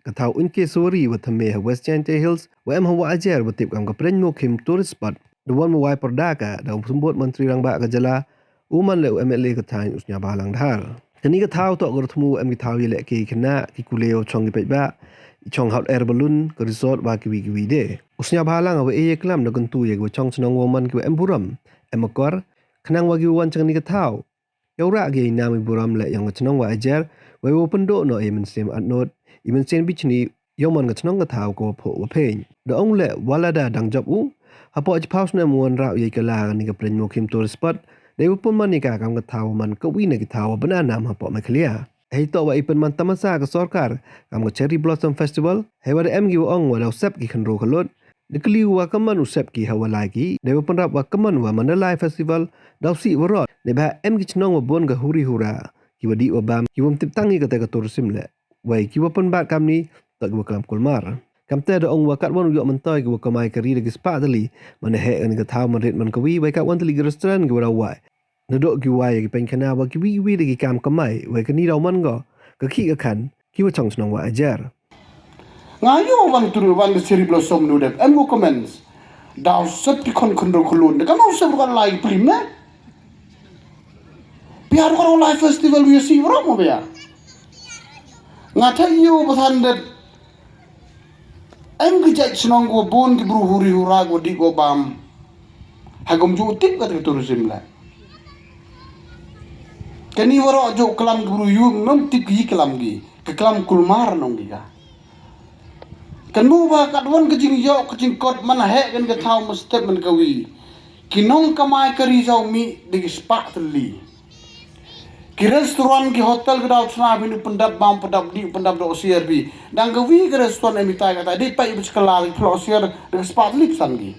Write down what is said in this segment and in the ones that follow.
Katau unke sori watame West Chante Hills wa hawa ajar watip kam kapren mo kim tourist spot dewan mo wai perdaka dalam sembut menteri rang ba kajala uman le MLA katain usnya balang dhar. Kani katau tok gortmu kitau yele ki kena ki kuleo chong ki ba chong hot air balloon ke resort ba ki de. Usnya balang awe klam na guntu ye go chong senong woman ki buram emakor kenang wagi wan chang ni katau. Yaura ge nami buram le yang chenong wa ajar wa pendok no sem atnot Imen sen bichni yoman ngatnong ngatau ko pho wa phein da ong le walada dang job u hapo paus na muan rau ye kala ni ka pren mo kim tour spot de pun man ni ka kam ngatau man ko wi na gitau banana hapo ma clear hei to wa ipen man tamasa ka sarkar kam ko cherry blossom festival hei wa em gi ong wa law sep ki khanro khalot dikli wa kaman usep ki hawa lagi de pun rap wa kaman wa mandalay festival daw si warot ne ba em gi chnong wa bon ga huri hura ki wadi obam ki wom tip tangi ka te ka tourism le Wai kiwa pun bat kam ni tak kiwa kelam kulmar. Kam te ada ong wakat wan uyok mentoy kiwa kamai kari lagi sepak tali. Mana hek ni ketau merit man kawi wai kat wan tali restoran kiwa rawai. Nadok kiwa ya kipen kena wa kiwi lagi kam kamai wai kani raw man go. Kaki kakan kiwa chong senang wa ajar. Ngayo wan turu wan cherry blossom nu dep em go comments. Daw set ki kon kon kulun. Kan mau sebut lai prim na. Biar ko lai festival wi si wro mo ya. Ngata iyo bathandet em gejak senong go bon ki bru huri hura go di go bam hagom ju tip ka tourism la kani waro jo kelam bru yu nom tip yi kelam gi ke kelam kulmar nong gi ga kan mu ba kat won kejing yo kejing kot mana he kan ke thau mustep man kawi kinong kamai kari jau mi di spak tli ki restoran ki hotel kedau tsna binu pendap bam pendap di pendap do CRB dang gawi ke restoran emitai kata di pai bersekala plo CR de spat lip sangi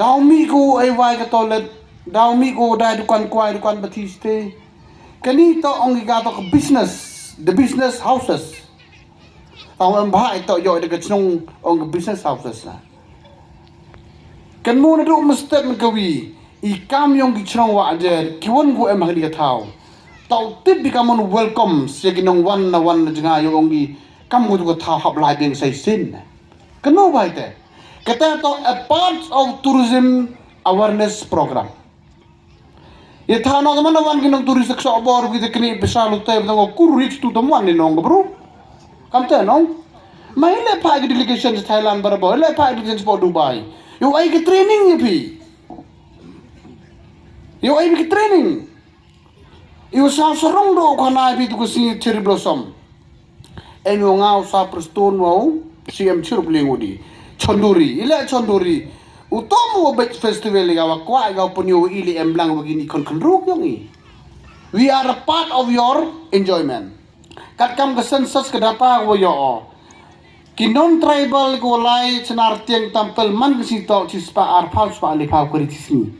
dau mi ko ai wai ka toilet dau mi ko dai dukan kwai dukan batiste kani to ongi ga to business the business houses tau em bhai to yo de chnong ong business houses la kan mo na do mustep gawi Ikam yang kicrong wa ajar kiwan ku em hadi katau tau tip bikamon welcome seginong wan na jenga yo ongi kam ku thau hab lai beng sai sin kano bai te kata to a part of tourism awareness program ye thau no man wan kinong tourist so bor bi de kni besalu te ngo kurich tu tamwan ni nong bro kam te no mai le pa delegation Thailand barabar le pa delegation for Dubai yo ai ke training ye pi Yo ai bik training. Yo sa sorong do kana bi tu si cherry blossom. En yo ngau sa preston wau CM chirup lengudi. Chonduri, ile chonduri. Utomo bet festival ga wa kwa ga punyo ili emblang begini kon ruk yongi. We are a part of your enjoyment. Kat kam ke sensus ke dapa wo yo. Ki non tribal ko lai senar tiang tampel man ke sito cispa ar paus pa ali pau kuri tisni.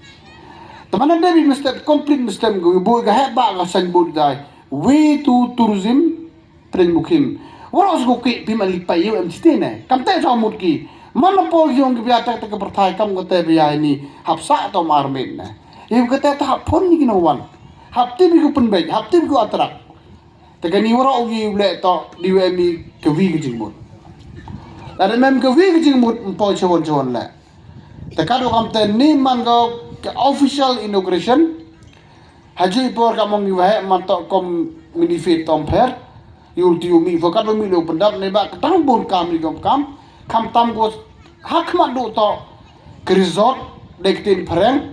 Teman ada bi mesti complete mesti go bo ga heba ga san bo dai way to tourism pren mukim waros go ki bi mali pa yo mesti ne kam te sa mut ki man po yong bi atak te perthai kam go te bi ai ni hapsa to marmen ne e go te ta phon ni no wan hapti bi go pen be hapti bi go atrak te ga ni waro gi le to di we mi ke wi gi mut la de mem ke wi gi mut po chon la te ka do kam te ni man go official inauguration haji por kamong iwahe mantok kom minifit tomper yul tiu mi fokat mi lo pendap ne ba tang bon kam ni kam kam tam go hak man do to ke resort dektin pereng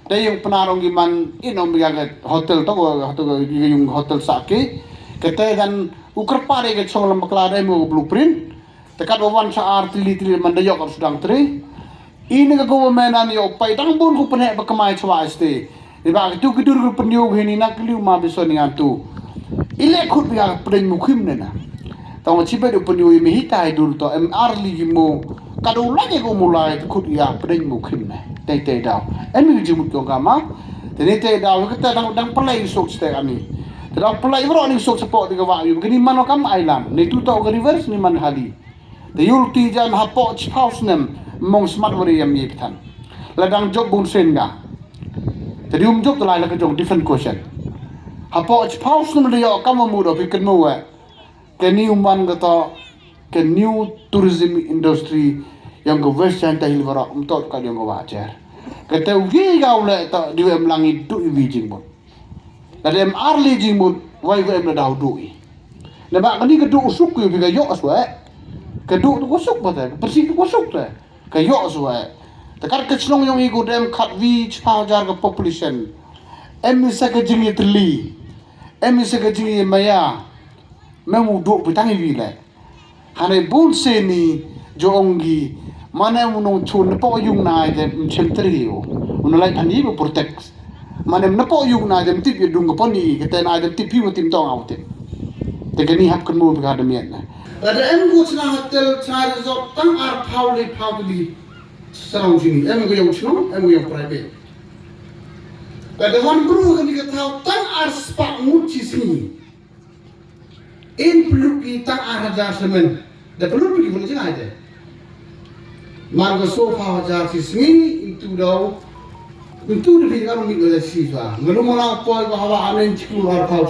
de yung penarong giman inom ga hotel to hotel yung hotel sake kete dan uker pare ke chong lam klare mo blueprint tekat wan sa artili man de yok sedang tri ini ke government ani opai tang bon ku pene bakamai chwa este di ba tu kidur ku penyog hini nak liu ma beso ni atu ile khut ya pren mukhim ne na tong chipe du penyog mi hitai dur to mr li mo kadu lagi ko mulai khut ya pren mukhim ne te daw emi ji mut ko kama te daw ke ta dang play sok ste ani te dang play bro ni sok support di wa yu kini mano kam island ni tu to reverse ni man hali te yulti jan hapo house nem mong smart wari yam yiptan ladang job bun senga jadi job tulai la ka jong different question hapo house nem de yo kam mu do piket mu wa ke new man kata ke new tourism industry yang ke Western Tahil Wara untuk ka yang ke wajar. Kata ugi gau le ta di em langi du i jing bon. Kata em arli jing bon wai em na dau du i. Na ba kani ke du usuk ku bi ga yo aswa. Ke du tu usuk ba ta persi tu usuk ta. Ke yo aswa. Takar ke chlong yang igu dem khat vi chha jar ke population. Em sa ke jing itli. Em sa ke jing maya. Memu du bi tangi vi le. Hane bun se ni jongi mana munong chun po yung na de chentri yo unalai ani be protect mana napo yung na de tip yung po ni kete na de tip yu tim tong out te gani hap kan mo ga de mien na ada em go chna hotel char zo tang ar powli sarong sini em go yung chno em go yung private ada wan guru kan ka thau tang ar spa muchi sini in pluki tang ar hajar semen da pluki pun sini ada Marga sofa jar si sini itu lebih kan mik ada siswa. Ngelu malang poi bahawa anen cikul har kau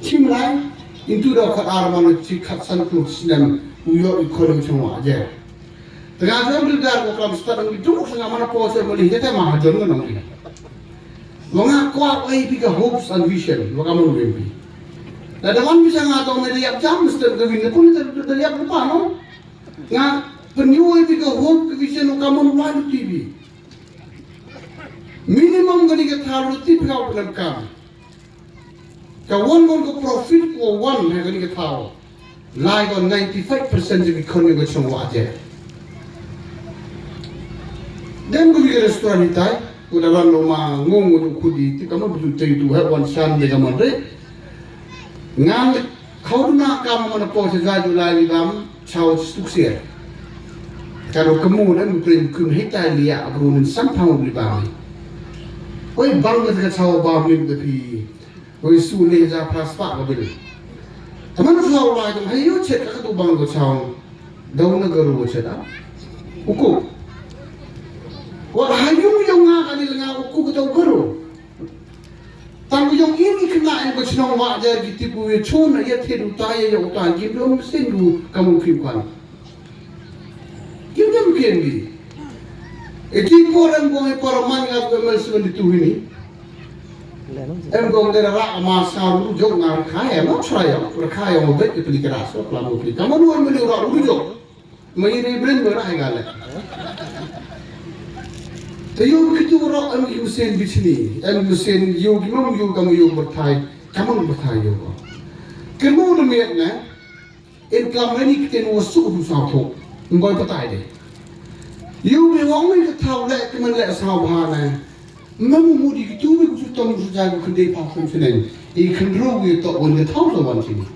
cimlai itu dah kat arman cikat san tu sedang uyo ikon semua aja. Tengah jam berdar kalau start itu sangat mana pos boleh kita mah hajar kan orang. Wong kuat ai pika hopes and vision wong kamu lebih. Dalam bisa ngatong media jam mesti kewin pun dari apa no? Ngat penyuai pika hope vision kamu lalu TV. Minimum gani ke thalu TV kau pelakam. Kawan ko profit ko one gani ke thalu. Lai ko 95% jadi kono ko semua aja. Dan ko bikin restoran itu, ko dalam rumah ngomong ko di, kamu betul itu hewan san de kamu de. Ngang kau nak kamu mana pos jaju lagi bam, caw sukses. Kalau kemudian mungkin hita lihat abrunin sampang beli bang. Oi bang kita caw bang ni tapi, oi sulit je praspak kabel. Teman caw lagi tu, hayu cek kat tu bang tu caw, daun negara cek dah. Uku. Wah hayu yang ngah kali lengah uku kita ukuru. Tapi yang ini kena yang bersenang wajar gitu punya cuna ya tiada utaya yang utaya gitu mesti lu kamu fikirkan. Kita mungkin ni. Iti orang buang paraman yang aku mesti dituhi ni. Em gong dera rak masa lu jog ngar kaya mau saya kaya mau bet itu dikeras kalau mau beli. Kamu dua beli orang lu jog. Mayri brand berah enggak leh. Tayo kita orang em Hussein bisni. Em Hussein yogi mau yogi kamu yogi berthai yogi. Kamu demikian na. Income ni kita nusuh satu. Ngoi patai deh. You be wong ni tahu lek kemen lek sahana. Mamu mudi gitu be kusutan sujagu kedai pasang senen. Ikan rogi tak boleh tahu zaman sini.